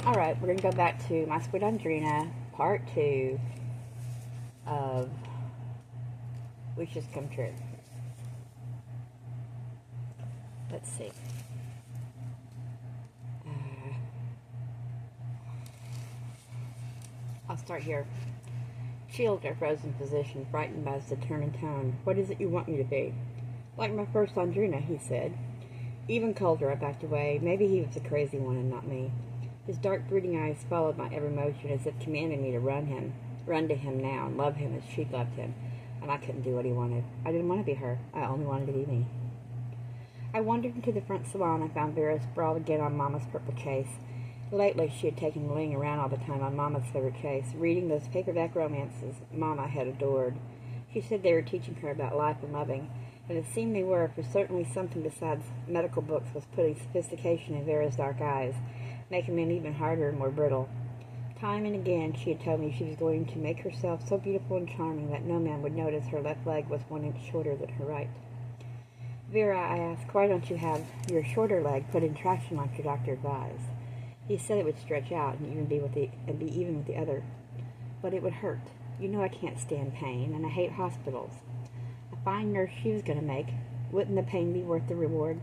Alright, we're going to go back to my Sweet Audrina, part 2 of Wishes Come True. Let's see. I'll start here. She held her frozen position, frightened by his determined tone. What is it you want me to be? Like my first Audrina, he said. Even colder, I backed away. Maybe he was the crazy one and not me. His dark, brooding eyes followed my every motion as if commanding me to run to him now, and love him as she loved him. And I couldn't do what he wanted. I didn't want to be her. I only wanted to be me. I wandered into the front salon and found Vera sprawled again on Mama's purple chase. Lately, she had taken to laying around all the time on Mama's favorite chase, reading those paperback romances Mama had adored. She said they were teaching her about life and loving, and it seemed they were, for certainly something besides medical books was putting sophistication in Vera's dark eyes, making them even harder and more brittle. Time and again she had told me she was going to make herself so beautiful and charming that no man would notice her left leg was 1 inch shorter than her right. Vera, I asked, why don't you have your shorter leg put in traction like your doctor advised? He said it would stretch out and be even with the other. But it would hurt. You know I can't stand pain, and I hate hospitals. A fine nurse she was going to make. Wouldn't the pain be worth the reward?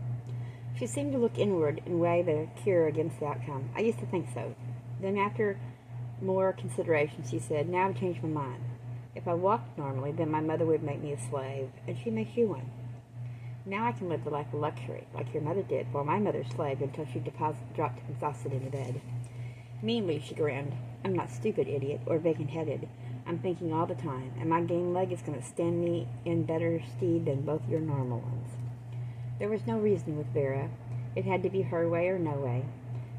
She seemed to look inward and weigh the cure against the outcome. I used to think so. Then after more consideration, she said, now I've changed my mind. If I walked normally, then my mother would make me a slave, and she makes you one. Now I can live the life of luxury, like your mother did, while my mother slaved until she dropped exhausted into bed. Meanly, she grinned. I'm not stupid, idiot, or vacant-headed. I'm thinking all the time, and my game leg is going to stand me in better stead than both your normal ones. There was no reason with Vera. It had to be her way or no way.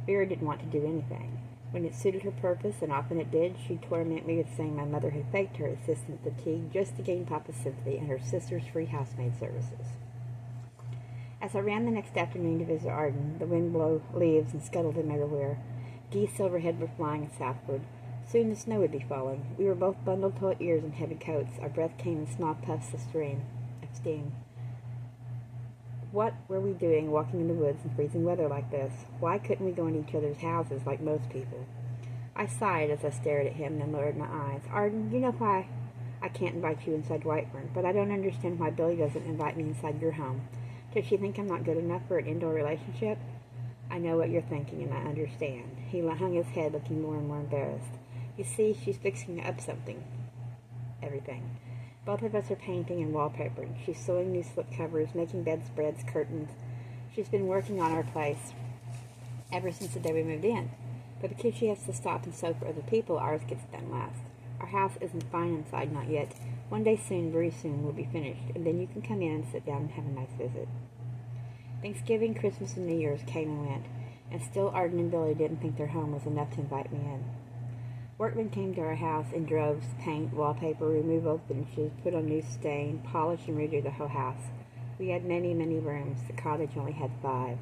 Vera didn't want to do anything. When it suited her purpose, and often it did, she'd torment me with saying my mother had faked her assistant fatigue just to gain Papa's sympathy and her sister's free housemaid services. As I ran the next afternoon to visit Arden, the wind blew leaves and scuttled them everywhere. Geese overhead were flying southward. Soon the snow would be falling. We were both bundled to our ears in heavy coats. Our breath came in small puffs of steam. What were we doing walking in the woods in freezing weather like this? Why couldn't we go into each other's houses like most people? I sighed as I stared at him and then lowered my eyes. Arden, you know why I can't invite you inside Whitefern, but I don't understand why Billy doesn't invite me inside your home. Does she think I'm not good enough for an indoor relationship? I know what you're thinking, and I understand. He hung his head, looking more and more embarrassed. You see, she's fixing up something. Everything. Both of us are painting and wallpapering. She's sewing new slip covers, making bedspreads, curtains. She's been working on our place ever since the day we moved in. But because she has to stop and sew for other people, ours gets done last. Our house isn't fine inside, not yet. One day soon, very soon, we'll be finished, and then you can come in and sit down and have a nice visit. Thanksgiving, Christmas, and New Year's came and went, and still Arden and Billy didn't think their home was enough to invite me in. Workmen came to our house in droves, paint, wallpaper, remove old finishes, put on new stain, polish and redo the whole house. We had many, many rooms. The cottage only had 5.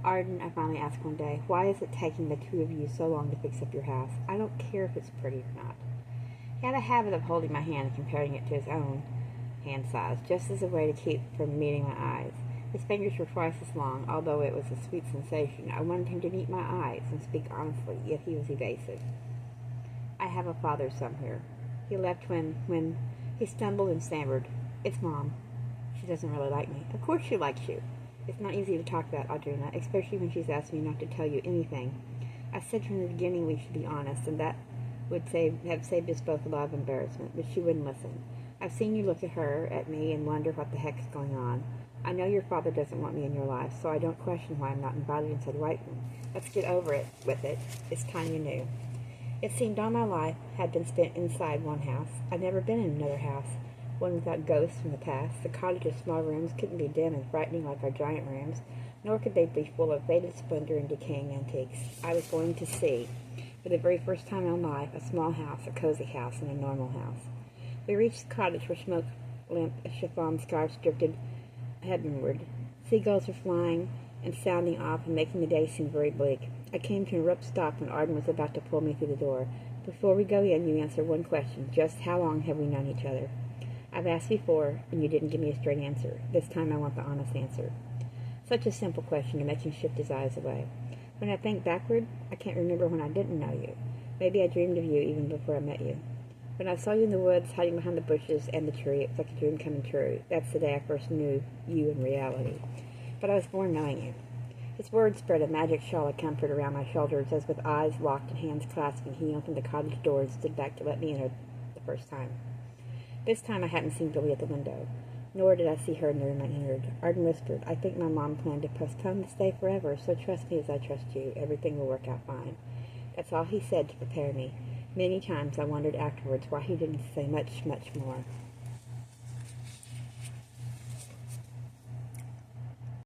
Arden, I finally asked one day, why is it taking the 2 of you so long to fix up your house? I don't care if it's pretty or not. He had a habit of holding my hand and comparing it to his own hand size, just as a way to keep from meeting my eyes. His fingers were twice as long, although it was a sweet sensation. I wanted him to meet my eyes and speak honestly, yet he was evasive. I have a father somewhere. He left when he stumbled and stammered. It's Mom. She doesn't really like me. Of course she likes you. It's not easy to talk about Audrina, especially when she's asked me not to tell you anything. I said from the beginning we should be honest, and that would have saved us both a lot of embarrassment, but she wouldn't listen. I've seen you look at her, at me, and wonder what the heck's going on. I know your father doesn't want me in your life, so I don't question why I'm not invited inside Whitman. Let's get over it with it. It's time you knew. It seemed all my life had been spent inside one house. I'd never been in another house, one without ghosts from the past. The cottage's small rooms couldn't be dim and frightening like our giant rooms, nor could they be full of faded splendor and decaying antiques. I was going to see, for the very first time in my life, a small house, a cozy house, and a normal house. We reached the cottage where smoke-limp chiffon scarves drifted heavenward. Seagulls were flying and sounding off and making the day seem very bleak. I came to an abrupt stop when Arden was about to pull me through the door. Before we go in, you answer one question. Just how long have we known each other? I've asked before, and you didn't give me a straight answer. This time I want the honest answer. Such a simple question to make him shift his eyes away. When I think backward, I can't remember when I didn't know you. Maybe I dreamed of you even before I met you. When I saw you in the woods, hiding behind the bushes and the tree, it was like a dream coming true. That's the day I first knew you in reality. But I was born knowing you. His words spread a magic shawl of comfort around my shoulders as with eyes locked and hands clasping, he opened the cottage door and stood back to let me enter the first time. This time I hadn't seen Billy at the window, nor did I see her in the room I entered. Arden whispered, I think my mom planned to postpone this day forever, so trust me as I trust you. Everything will work out fine. That's all he said to prepare me. Many times I wondered afterwards why he didn't say much, much more.